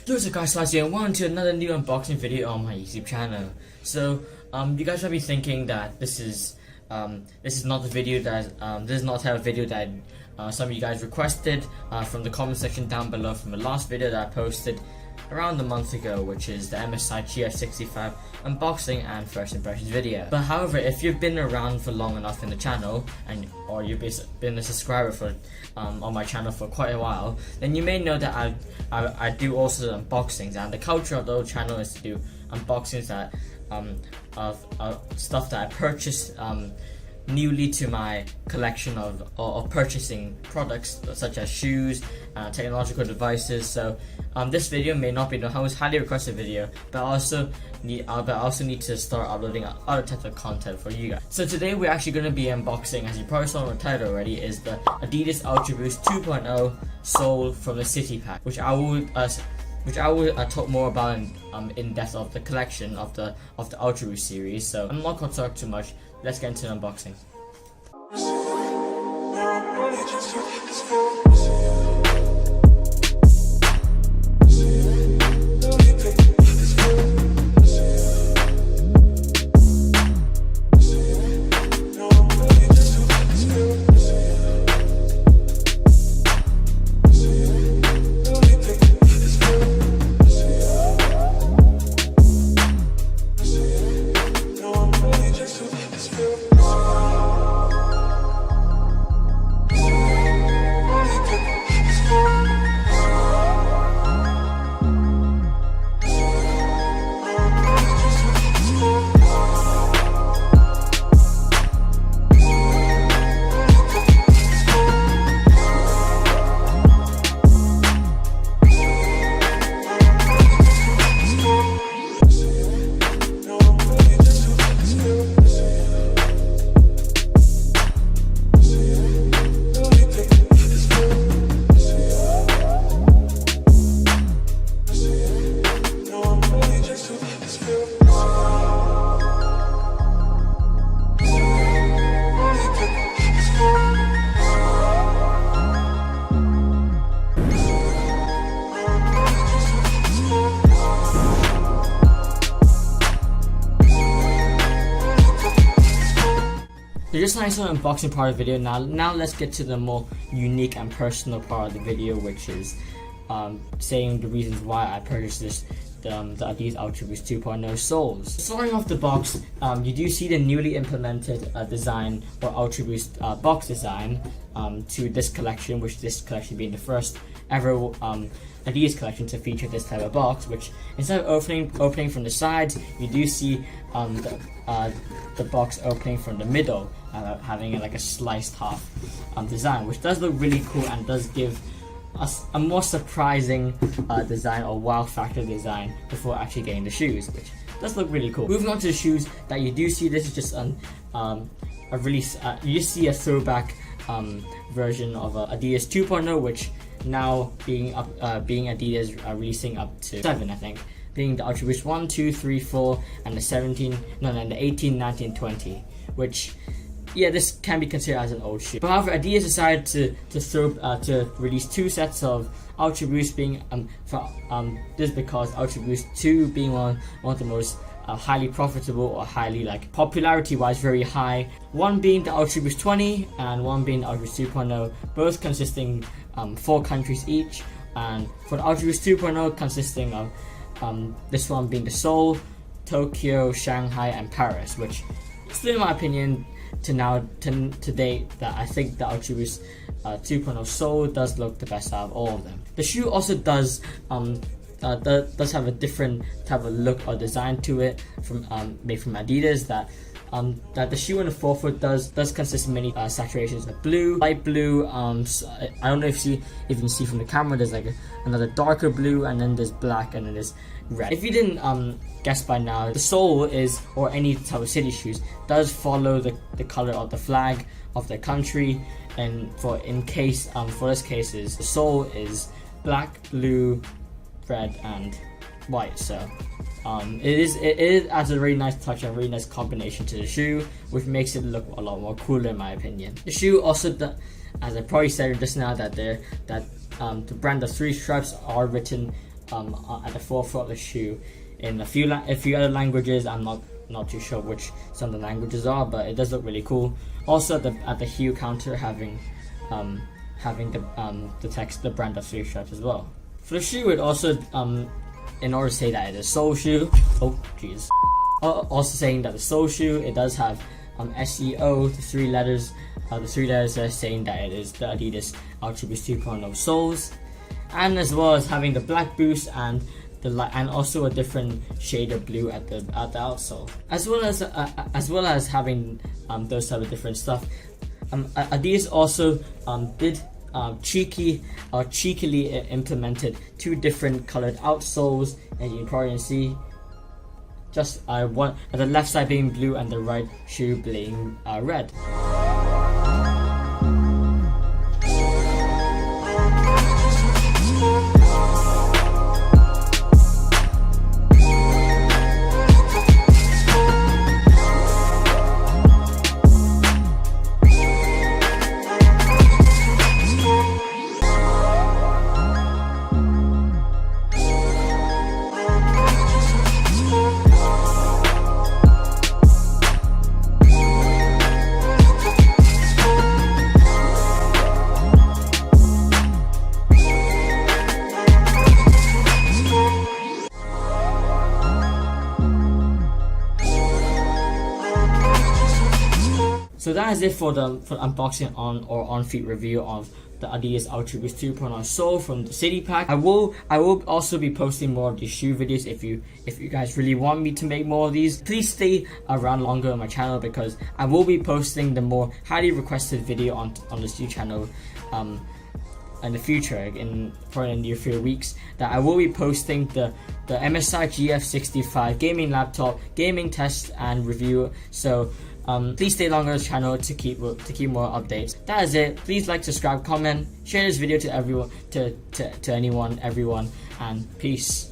What's up guys, Slice here and welcome to another new unboxing video on my YouTube channel. So you guys might be thinking that this is not the video that this is not the type of video that some of you guys requested from the comment section down below from the last video that I posted around a month ago, which is the MSI GF65 unboxing and first impressions video. But however, if you've been around for long enough in the channel or you've been a subscriber for on my channel for quite a while, then you may know that I do also unboxings, and the culture of the old channel is to do unboxings that of stuff that I purchased newly to my collection of purchasing products such as shoes, technological devices. So this video may not be the most highly requested video, but I also need to start uploading other types of content for you guys. So today we're actually going to be unboxing, as you probably saw in the title already, is the Adidas Ultraboost 2.0 Seoul from the City Pack, which I will talk more about in depth of the collection of the Ultraboost series. So I'm not going to talk too much. Let's get into the unboxing. So just nice little unboxing part of the video. Now let's get to the more unique and personal part of the video, which is saying the reasons why I purchased the Adidas Ultraboost 2.0 Souls. Starting off the box, you do see the newly implemented design or Ultraboost box design to this collection, which this collection being the first ever Adidas collection to feature this type of box, which instead of opening from the sides, you do see the box opening from the middle, having like a sliced half design, which does look really cool and does give us a more surprising design or wow factor design before actually getting the shoes, which does look really cool. Moving on to the shoes, that you do see, this is just a release. You just see a throwback version of Adidas 2.0, which now being Adidas releasing up to 7, I think, being the Ultraboost 1, 2, 3, 4, and the 18, 19, 20, which, yeah, this can be considered as an old shoe. But however, Adidas decided to release 2 sets of Ultraboost, being this because Ultraboost 2 being one of the most highly profitable or highly popularity wise very high. One being the Ultraboost 20 and one being the Ultraboost 2.0, both consisting 4 countries each, and for the Ultraboost 2.0 consisting of this one being the Seoul, Tokyo, Shanghai, and Paris, which still in my opinion to date, that I think the Ultraboost 2.0 Seoul does look the best out of all of them. The shoe also does have a different type of look or design to it, made from Adidas, that the shoe on the forefoot does consist of many saturations of blue, light blue. I don't know if you can see from the camera, there's like another darker blue, and then there's black, and then there's red. If you didn't guess by now, the sole is, or any type of city shoes, does follow the color of the flag of the country, and for this case is the sole is black, blue, red, and white. So it adds a very nice touch and a very nice combination to the shoe, which makes it look a lot more cooler in my opinion. The shoe also, as I probably said just now, that the brand of 3 stripes are written at the forefront of the shoe in a few other languages. I'm not too sure which some of the languages are, but it does look really cool. Also at the heel counter having the text, the brand of three stripes as well. For the shoe, it also in order to say that it is Seoul shoe. Oh jeez. Also saying that the Seoul shoe, it does have SEO, the three letters are saying that it is the Adidas Ultraboost 2.0 Souls, and as well as having the black boost and also a different shade of blue at the outsole, as well as having those type of different stuff. Adidas also did cheekily implemented two different colored outsoles, as you can probably see. Just one at the left side being blue and the right shoe being red. So that is it for the unboxing on feet review of the Adidas Ultraboost 2.0 Seoul from the City Pack. I will also be posting more of these shoe videos. If you guys really want me to make more of these, please stay around longer on my channel, because I will be posting the more highly requested video on this new channel in the future, probably in the near few weeks, that I will be posting the MSI GF65 gaming laptop gaming test and review. So please stay longer on this channel to keep more updates. That is it. Please like, subscribe, comment, share this video to everyone, everyone, and peace.